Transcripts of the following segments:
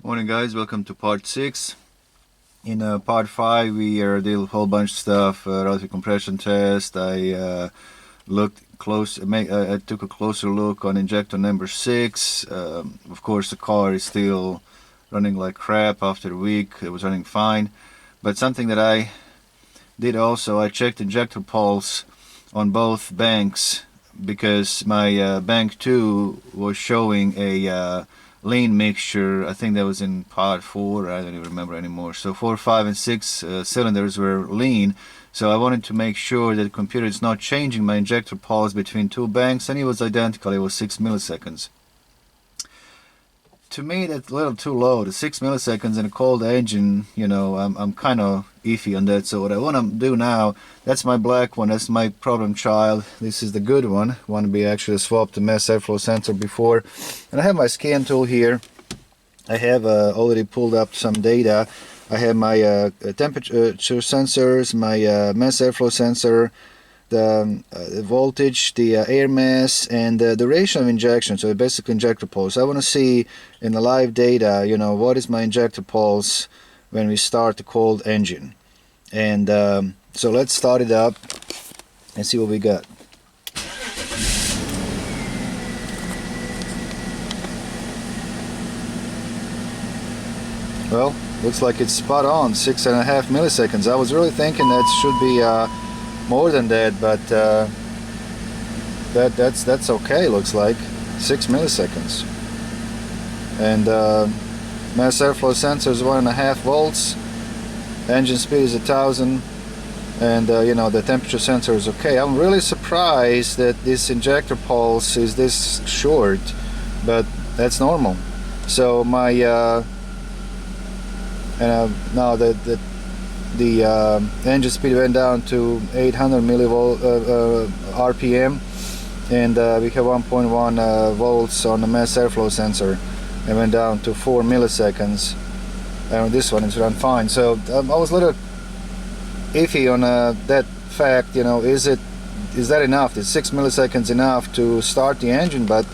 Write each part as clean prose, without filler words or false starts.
Morning guys, welcome to part 6. In part 5 we did a whole bunch of stuff, relative compression test. I took a closer look on injector number 6. Of course the car is still running like crap after a week. It was running fine, but something that I did also, I checked injector pulse on both banks, because my bank 2 was showing a lean mixture. I think that was in part 4, I don't even remember anymore. So 4, 5 and 6 cylinders were lean, so I wanted to make sure that the computer is not changing my injector pulse between two banks, and it was identical. It was 6 milliseconds. To me that's a little too low. The 6 milliseconds in a cold engine, you know, I'm kind of iffy on that. So what I want to do now, that's my black one, that's my problem child. This is the good one. Want to be actually swapped the mass airflow sensor before. And I have my scan tool here. I have already pulled up some data. I have my temperature sensors, my mass airflow sensor, the voltage, the air mass, and the duration of injection, so basically injector pulse. I want to see in the live data, you know, what is my injector pulse when we start the cold engine. And so let's start it up and see what we got. Well, looks like it's spot on, 6.5 milliseconds. I was really thinking that should be more than that, but that's okay. Looks like 6 milliseconds. And mass airflow sensor is 1.5 volts. Engine speed is 1000, and you know, the temperature sensor is okay. I'm really surprised that this injector pulse is this short, but that's normal. So my now the engine speed went down to 800 millivolt RPM, and we have 1.1 volts on the mass airflow sensor. It went down to 4 milliseconds, and this one is run fine. So I was a little iffy on that fact. You know, is that enough? Is 6 milliseconds enough to start the engine? But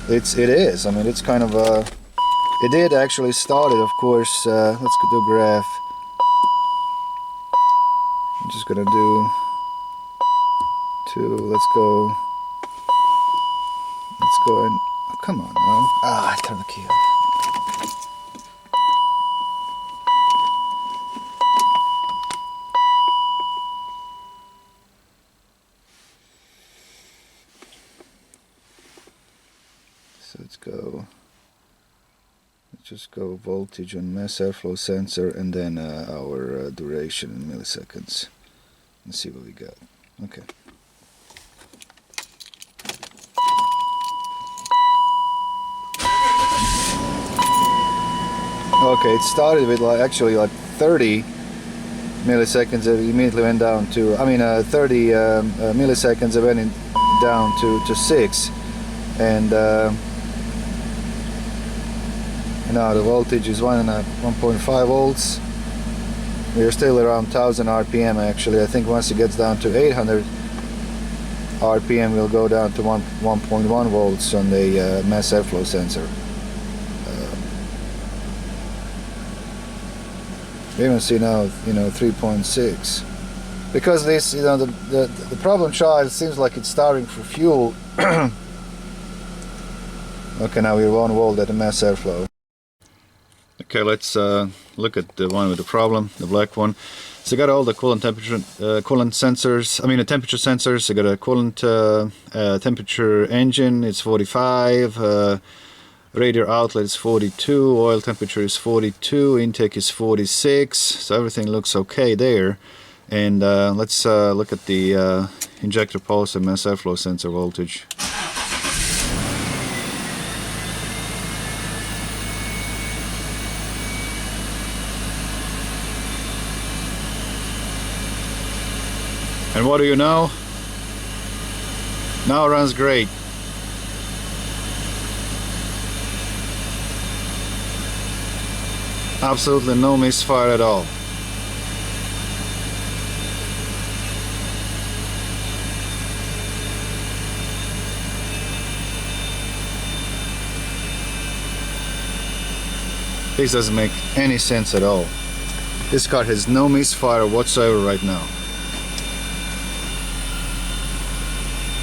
it is. I mean, it's kind of it did actually start it, of course. Let's do graph. I'm just gonna do 2. Let's go and oh, come on now. I turned the key off. So let's just go voltage on mass airflow sensor, and then our duration in milliseconds. Let's see what we got. Okay. Okay, it started with actually 30 milliseconds. It immediately went down to, 30 milliseconds. It went down to 6, and now the voltage is 1.5 volts. We are still around 1000 RPM actually. I think once it gets down to 800 RPM we'll go down to 1.1 volts on the mass airflow sensor. We even see now, you know, 3.6. Because this, you know, the problem child seems like it's starving for fuel. Okay, now we're 1 volt at the mass airflow. Okay, let's look at the one with the problem, the black one. So I got all the coolant temperature, coolant sensors. The temperature sensors. I got a coolant temperature engine. It's 45. Radiator outlet is 42. Oil temperature is 42. Intake is 46. So everything looks okay there. And let's look at the injector pulse and mass airflow sensor voltage. And what do you know? Now it runs great. Absolutely no misfire at all. This doesn't make any sense at all. This car has no misfire whatsoever right now.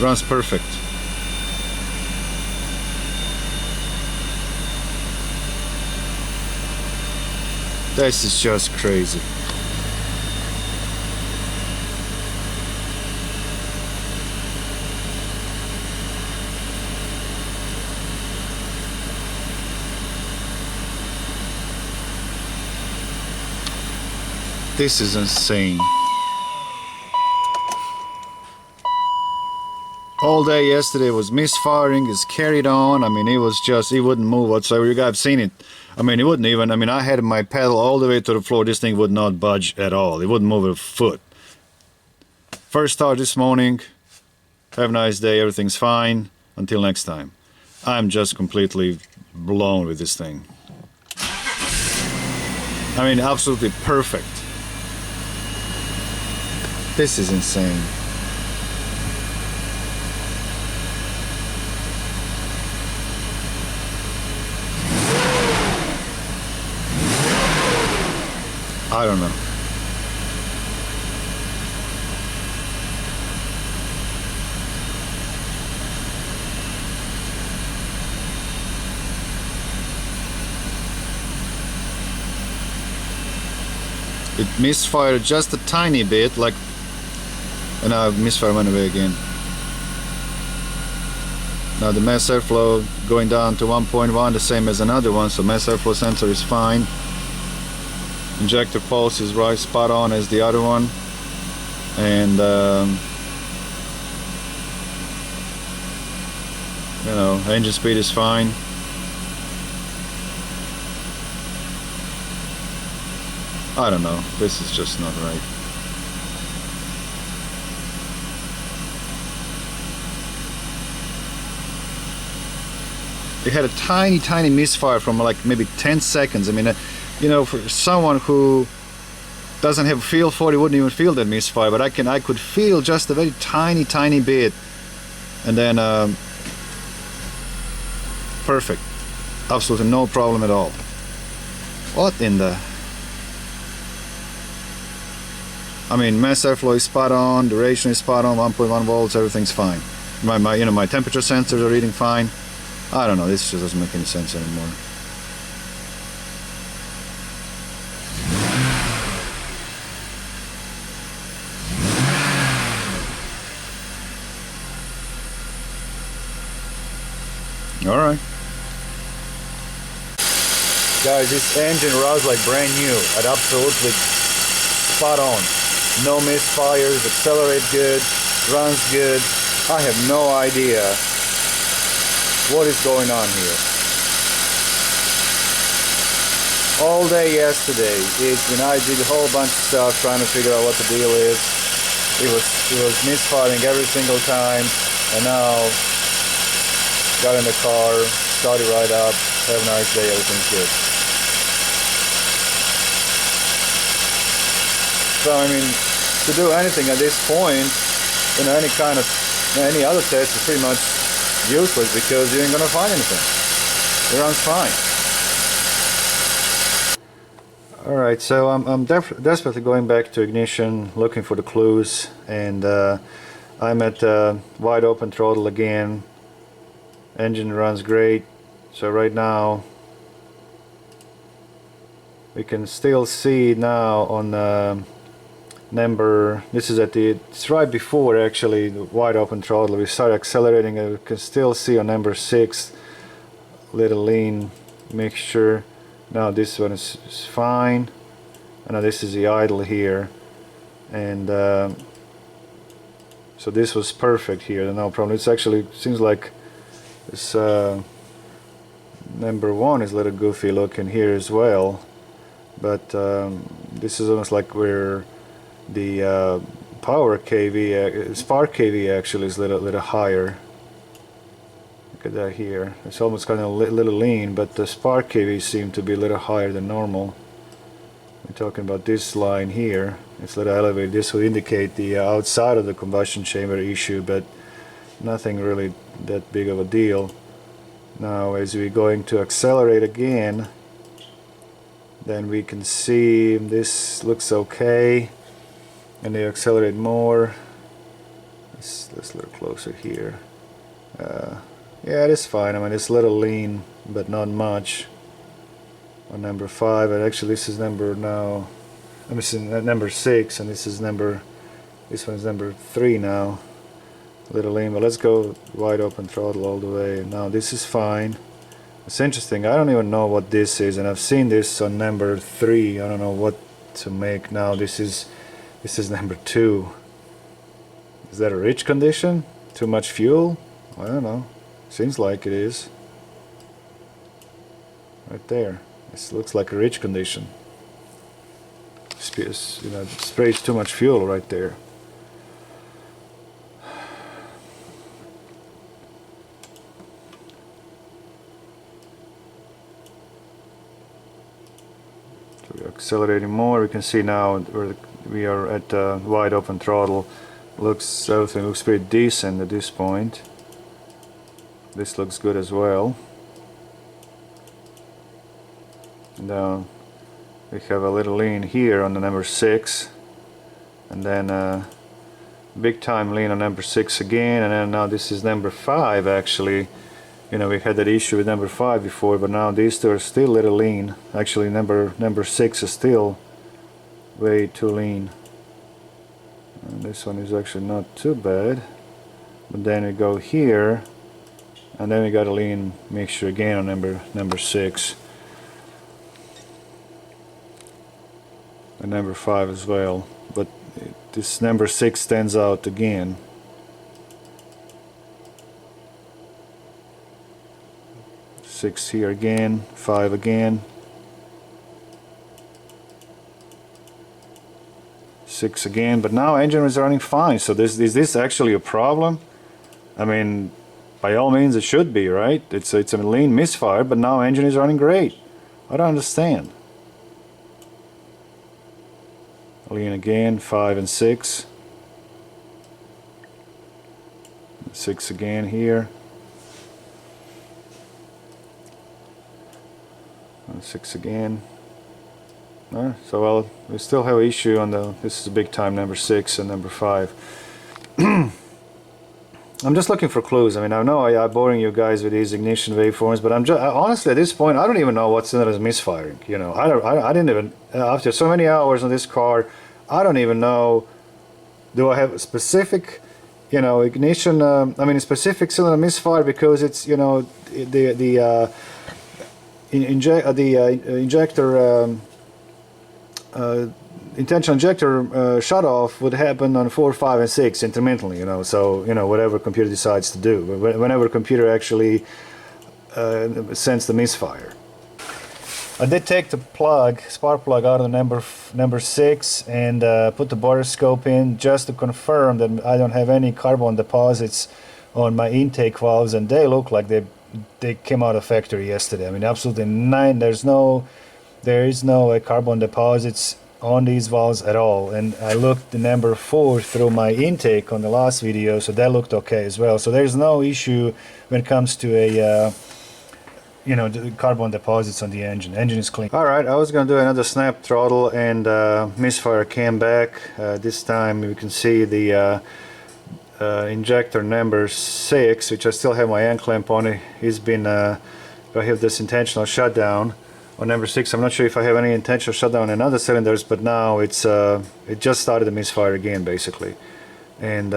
Runs perfect. This is just crazy. This is insane. All day yesterday was misfiring, it's carried on. I mean, it was just, it wouldn't move whatsoever. You guys have seen it. I mean, it wouldn't even, I mean, I had my pedal all the way to the floor. This thing would not budge at all. It wouldn't move a foot. First start this morning. Have a nice day, everything's fine. Until next time. I'm just completely blown with this thing. I mean, absolutely perfect. This is insane. I don't know. It misfired just a tiny bit, like, and now misfire went away again. Now the mass airflow going down to 1.1, the same as another one, so mass airflow sensor is fine. Injector pulse is right spot on as the other one, and you know, engine speed is fine. I don't know, this is just not right. It had a tiny misfire from like maybe 10 seconds. I mean, you know, for someone who doesn't have a feel for it, wouldn't even feel that misfire, but I could feel just a very tiny bit, and then perfect, absolutely no problem at all. What in the, I mean, mass airflow is spot on, duration is spot on, 1.1 volts, everything's fine. My temperature sensors are reading fine. I don't know, this just doesn't make any sense anymore. Alright. Guys, this engine runs like brand new and absolutely spot on. No misfires, accelerates good, runs good. I have no idea what is going on here. All day yesterday, I did a whole bunch of stuff trying to figure out what the deal is. It was misfiring every single time, and now got in the car, started right up, have a nice day, everything's good. So I mean, to do anything at this point, you know, any other test is pretty much useless because you ain't gonna find anything. It runs fine. Alright, so I'm desperately going back to ignition, looking for the clues, and I'm at wide open throttle again. Engine runs great. So right now we can still see now on number, this is it's right before actually the wide open throttle. We start accelerating and we can still see on number 6 little lean mixture. Now this one is fine, and now this is the idle here, and so this was perfect here, no problem. It's actually seems like this number 1 is a little goofy looking here as well, but this is almost like where the power kV, spark kV actually is a little higher. Look at that here. It's almost kind of a little lean, but the spark kV seem to be a little higher than normal. We're talking about this line here. It's a little elevated. This will indicate the outside of the combustion chamber issue, but nothing really that big of a deal. Now as we're going to accelerate again, then we can see this looks okay, and they accelerate more. Let's look closer here. Yeah, it is fine. I mean, it's a little lean, but not much. On number 5, and actually this is number now. I'm missing number 6, and this one's number 3 now. A little lean, but let's go wide open throttle all the way. Now this is fine. It's interesting. I don't even know what this is, and I've seen this on number 3. I don't know what to make now. This is number 2. Is that a rich condition? Too much fuel? I don't know. Seems like it is. Right there. This looks like a rich condition. You know, it sprays too much fuel right there. So we're accelerating more. We can see now we are at wide open throttle. Everything looks pretty decent at this point. This looks good as well. And now we have a little lean here on the number 6, and then big time lean on number 6 again, and then now this is number 5 actually. You know, we had that issue with number 5 before, but now these two are still a little lean. Actually number 6 is still way too lean. And this one is actually not too bad. But then we go here, and then we got a lean mixture again on number 6. And number 5 as well, but this number 6 stands out again. Six here again, 5 again, 6 again, but now engine is running fine. So is this actually a problem? I mean, by all means it should be, right? It's a lean misfire, but now engine is running great. I don't understand. Lean again, 5 and 6. 6 again here. And 6 again. So well, we still have an issue on this is a big time number 6 and number 5. I'm just looking for clues. I mean, I know I'm boring you guys with these ignition waveforms, but honestly at this point I don't even know what's in it as misfiring. You know, I didn't even, after so many hours on this car, I don't even know. Do I have a specific, you know, ignition? I mean, a specific cylinder misfire because it's, you know, the injector. Intentional injector shut off would happen on 4, 5, and 6 intermittently, you know. So, you know, whatever computer decides to do, whenever computer actually sends the misfire. I did take the spark plug out of the number 6 and put the Borescope in just to confirm that I don't have any carbon deposits on my intake valves, and they look like they came out of factory yesterday. I mean, absolutely none. There is no carbon deposits on these valves at all, and I looked the number 4 through my intake on the last video, so that looked okay as well. So there's no issue when it comes to a you know, the carbon deposits on the engine. Engine is clean. Alright, I was gonna do another snap throttle, and misfire came back. This time we can see the injector number 6, which I still have my end clamp on it. He's been I have this intentional shutdown on number 6. I'm not sure if I have any intentional shutdown in other cylinders, but now it just started the misfire again basically. And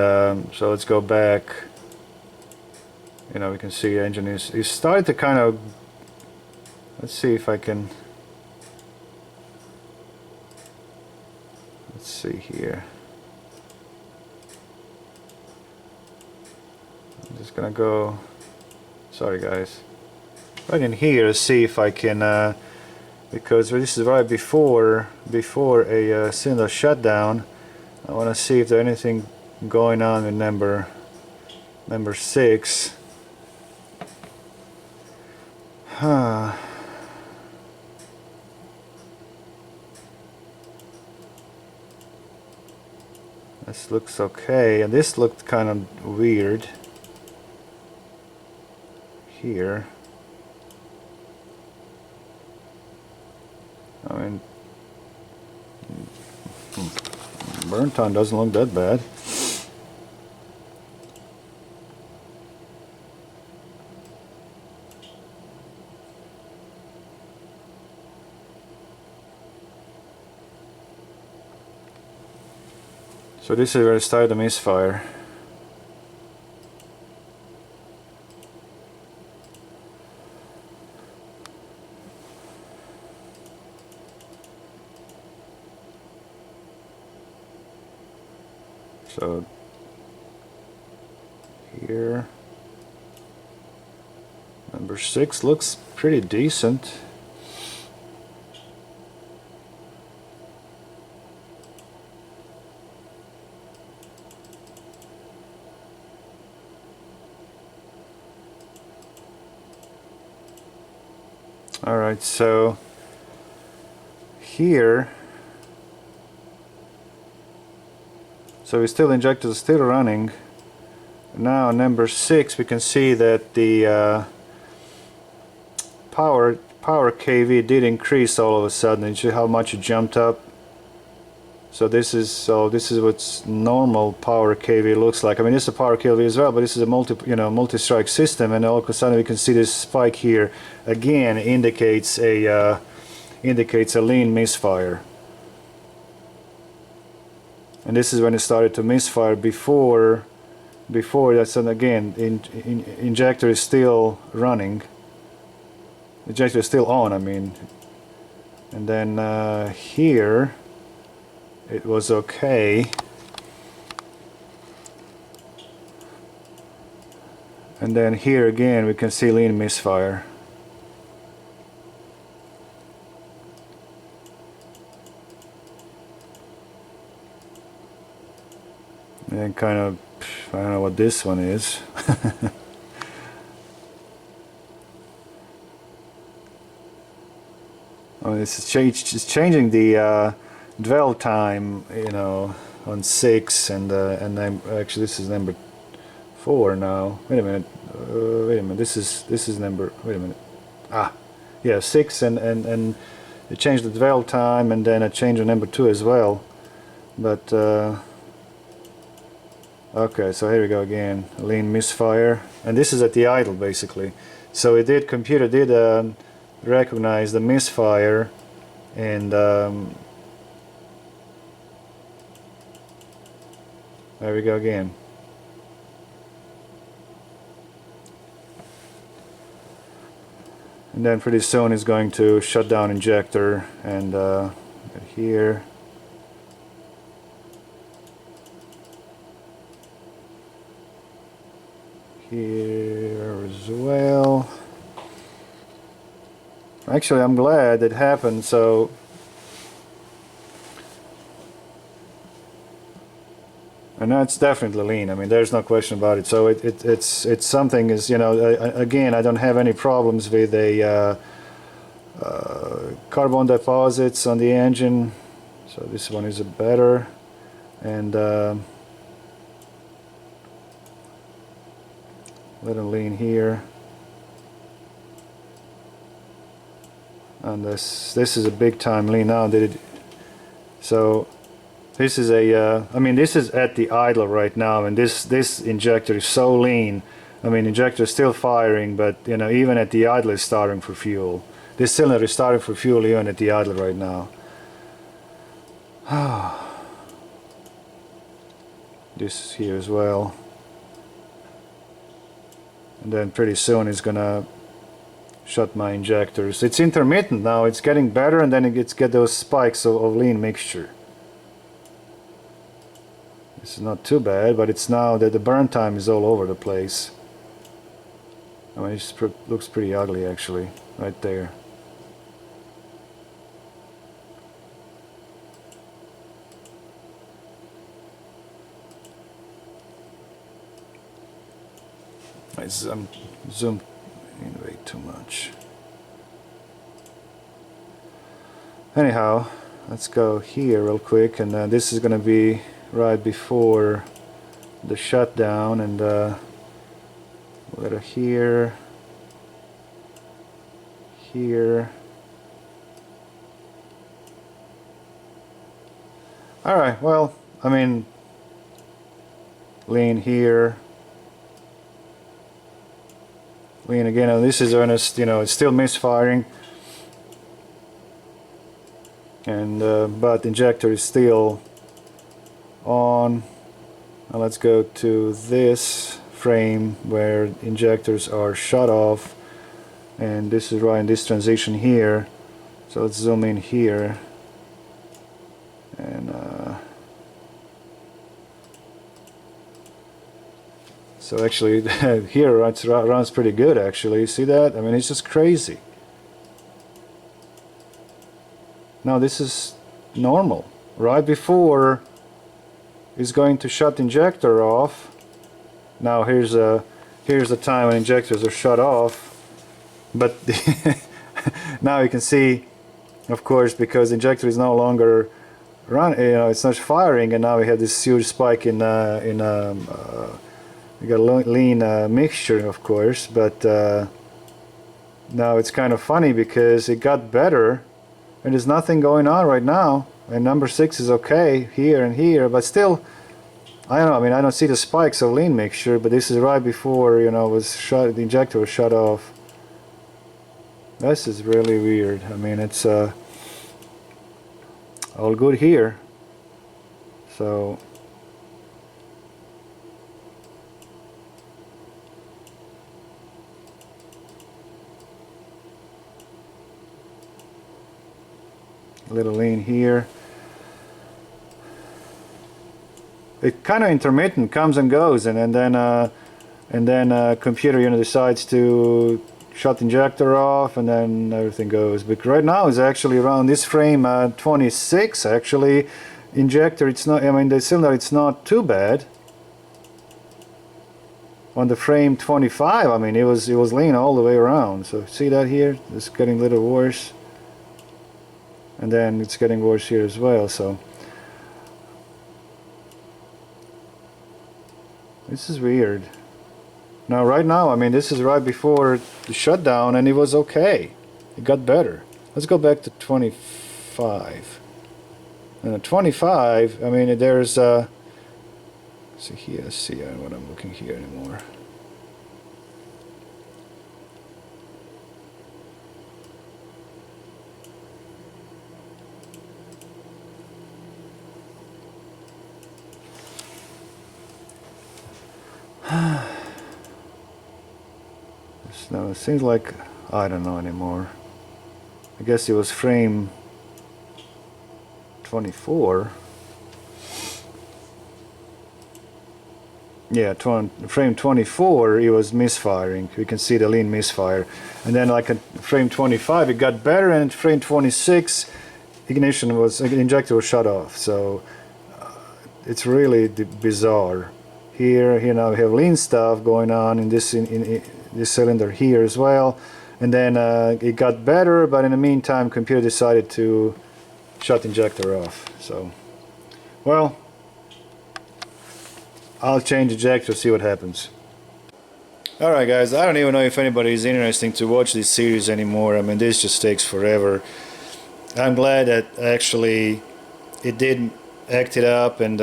so let's go back. You know, we can see the engine is starting to kind of, let's see if I can, let's see here. I'm just gonna go, sorry guys, right in here to see if I can, because this is right before a cylinder shutdown. I want to see if there's anything going on with number 6. This looks okay, and this looked kind of weird here. I mean, burn time doesn't look that bad. So this is where I started the misfire. So here, number 6 looks pretty decent. Alright, so here, so we still injector is still running. Now number 6, we can see that the power kV did increase all of a sudden. You see how much it jumped up. So this is what normal power kV looks like. I mean, this is a power kV as well, but this is a multi-strike system, and all of a sudden we can see this spike here again indicates a lean misfire. And this is when it started to misfire before that's, and again injector is still running. Injector is still on, I mean. And then here it was okay. And then here again we can see lean misfire. And then kind of, I don't know what this one is. Oh, it's changing the dwell time, you know, on 6, and I'm actually this is number 4 now. Wait a minute. This is number. Wait a minute. Ah, yeah, 6, and it changed the dwell time, and then it changed the number 2 as well. But okay, so here we go again. Lean misfire, and this is at the idle basically. So it did. Computer did recognize the misfire, and there we go again. And then pretty soon it's going to shut down injector, and here. Here as well. Actually, I'm glad it happened. So and that's definitely lean. I mean, there's no question about it. So it's something is, you know, again, I don't have any problems with a carbon deposits on the engine. So this one is a better, and little lean here. And this is a big time lean now. So this is a I mean, this is at the idle right now, and this injector is so lean. I mean, injector is still firing, but you know, even at the idle is starting for fuel. This cylinder is starting for fuel even at the idle right now. This here as well. And then pretty soon it's gonna shut my injectors. It's intermittent now, it's getting better, and then it get those spikes of lean mixture. This is not too bad, but it's now that the burn time is all over the place. I mean, it looks pretty ugly actually, right there. I zoomed in way too much. Anyhow, let's go here real quick, and this is going to be right before the shutdown, and here, Alright, well, I mean, lean here, lean again, and this is honest, you know, it's still misfiring, and but injector is still on. Now let's go to this frame where injectors are shut off, and this is right in this transition here. So let's zoom in here, and so actually here it runs pretty good actually. See that? I mean, it's just crazy. Now this is normal. Right before it's going to shut the injector off. Now here's the time when injectors are shut off, but now you can see, of course, because the injector is no longer it's not firing, and now we have this huge spike in we got a lean mixture, of course, but now it's kind of funny because it got better and there's nothing going on right now, and number 6 is okay here and here, but still, I don't know, I mean, I don't see the spikes of lean mixture, but this is right before, you know, the injector was shut off. This is really weird. I mean, it's all good here. So a little lean here. It kind of intermittent, comes and goes, and then computer, you know, decides to shut injector off, and then everything goes. But right now is actually around this frame 26. Actually, injector, it's not. I mean, the cylinder, it's not too bad. On the frame 25, I mean, it was lean all the way around. So see that here? It's getting a little worse, and then it's getting worse here as well. So this is weird. Now right now, I mean, this is right before the shutdown, and it was okay. It got better. Let's go back to 25. And at 25, I mean, there's see here, see what I'm looking here anymore. No, it seems like, I don't know anymore. I guess it was frame 24. Yeah, frame 24, it was misfiring. We can see the lean misfire. And then like at frame 25, it got better, and at frame 26, injector was shut off. So it's really bizarre. Here now we have lean stuff going on in this this cylinder here as well, and then it got better, but in the meantime computer decided to shut injector off. So, well, I'll change injector, see what happens. Alright guys, I don't even know if anybody is interested to watch this series anymore. I mean, this just takes forever. I'm glad that actually it didn't act it up, and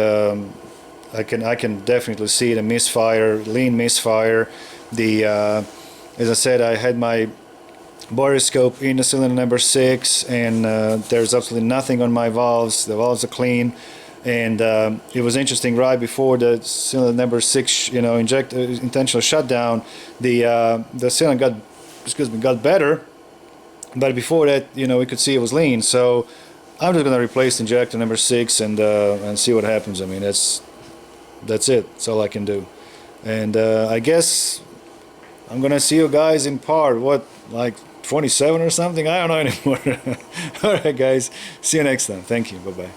I can definitely see the misfire, lean misfire. As I said, I had my Borescope in the cylinder number 6, and there's absolutely nothing on my valves. The valves are clean, and it was interesting. Right before the cylinder number 6, you know, intentional shutdown, the cylinder got better, but before that, you know, we could see it was lean. So I'm just gonna replace injector number 6 and see what happens. I mean, that's it. That's all I can do. And I guess I'm gonna see you guys in part, what, like 27 or something? I don't know anymore. Alright guys, see you next time. Thank you. Bye bye.